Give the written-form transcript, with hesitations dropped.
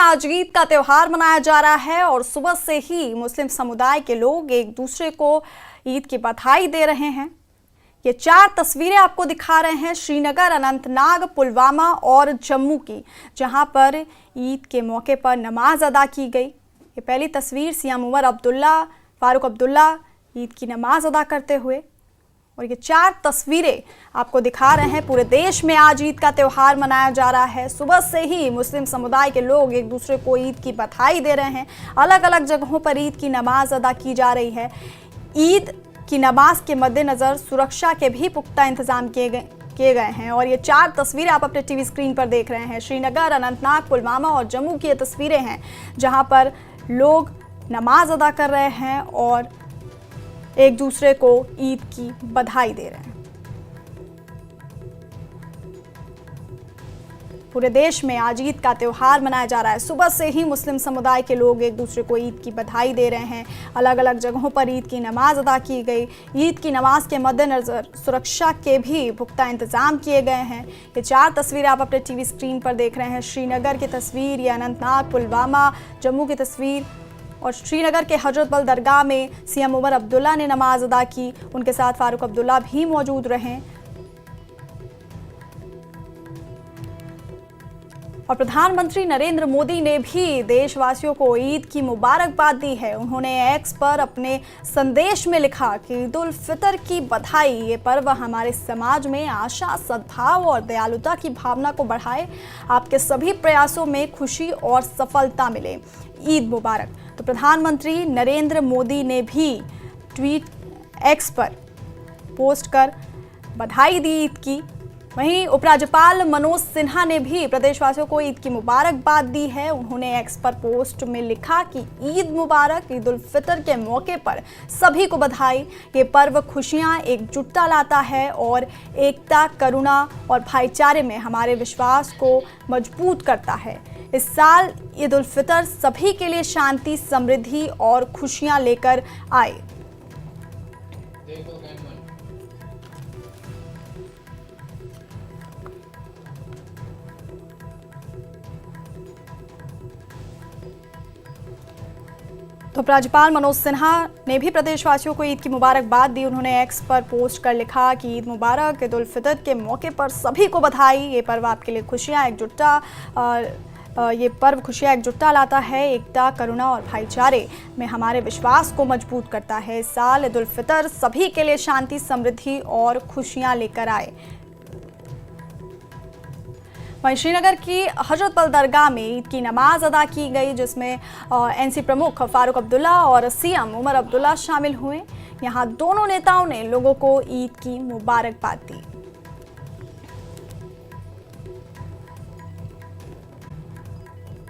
आज ईद का त्योहार मनाया जा रहा है और सुबह से ही मुस्लिम समुदाय के लोग एक दूसरे को ईद की बधाई दे रहे हैं। ये 4 तस्वीरें आपको दिखा रहे हैं श्रीनगर, अनंतनाग, पुलवामा और जम्मू की, जहां पर ईद के मौके पर नमाज अदा की गई। ये पहली तस्वीर सीएम उमर अब्दुल्ला, फारूक अब्दुल्ला ईद की नमाज अदा करते हुए, और ये 4 तस्वीरें आपको दिखा रहे हैं। पूरे देश में आज ईद का त्योहार मनाया जा रहा है। सुबह से ही मुस्लिम समुदाय के लोग एक दूसरे को ईद की बधाई दे रहे हैं। अलग अलग जगहों पर ईद की नमाज अदा की जा रही है। ईद की नमाज के मद्देनज़र सुरक्षा के भी पुख्ता इंतजाम किए गए हैं। और ये 4 तस्वीरें आप अपने टीवी स्क्रीन पर देख रहे हैं। श्रीनगर, अनंतनाग, पुलवामा और जम्मू की ये तस्वीरें हैं, जहां पर लोग नमाज अदा कर रहे हैं और एक दूसरे को ईद की बधाई दे रहे हैं। पूरे देश में आज ईद का त्योहार मनाया जा रहा है। सुबह से ही मुस्लिम समुदाय के लोग एक दूसरे को ईद की बधाई दे रहे हैं। अलग अलग जगहों पर ईद की नमाज अदा की गई। ईद की नमाज के मद्देनज़र सुरक्षा के भी पुख्ता इंतजाम किए गए हैं। ये 4 तस्वीरें आप अपने टीवी स्क्रीन पर देख रहे हैं। श्रीनगर की तस्वीर, ये अनंतनाग, पुलवामा, जम्मू की तस्वीर, और श्रीनगर के हजरत बल दरगाह में सीएम उमर अब्दुल्ला ने नमाज अदा की। उनके साथ फारूक अब्दुल्ला भी मौजूद रहे। और प्रधानमंत्री नरेंद्र मोदी ने भी देशवासियों को ईद की मुबारकबाद दी है। उन्होंने एक्स पर अपने संदेश में लिखा कि ईद उल फितर की बधाई। ये पर्व हमारे समाज में आशा, सद्भाव और दयालुता की भावना को बढ़ाए। आपके सभी प्रयासों में खुशी और सफलता मिले। ईद मुबारक। तो प्रधानमंत्री नरेंद्र मोदी ने भी ट्वीट एक्स पर पोस्ट कर बधाई दी ईद की। वहीं उपराज्यपाल मनोज सिन्हा ने भी प्रदेशवासियों को ईद की मुबारकबाद दी है। उन्होंने एक्स पर पोस्ट में लिखा कि ईद मुबारक। ईद उल फितर के मौके पर सभी को बधाई। ये पर्व खुशियां, एकजुटता लाता है और एकता, करुणा और भाईचारे में हमारे विश्वास को मजबूत करता है। इस साल ईद उल फितर सभी के लिए शांति, समृद्धि और खुशियां लेकर आए। तो राज्यपाल मनोज सिन्हा ने भी प्रदेशवासियों को ईद की मुबारकबाद दी। उन्होंने एक्स पर पोस्ट कर लिखा कि ईद मुबारक। ईद उल फितर के मौके पर सभी को बधाई। ये पर्व आपके लिए खुशियां, एकजुटता एकजुटता लाता है। एकता, करुणा और भाईचारे में हमारे विश्वास को मजबूत करता है। इस साल ईद उल फितर सभी के लिए शांति, समृद्धि और खुशियां लेकर आए। वहीं श्रीनगर की हजरत बल दरगाह में ईद की नमाज अदा की गई, जिसमें एनसी प्रमुख फारूक अब्दुल्ला और सीएम उमर अब्दुल्ला शामिल हुए। यहां दोनों नेताओं ने लोगों को ईद की मुबारकबाद दी।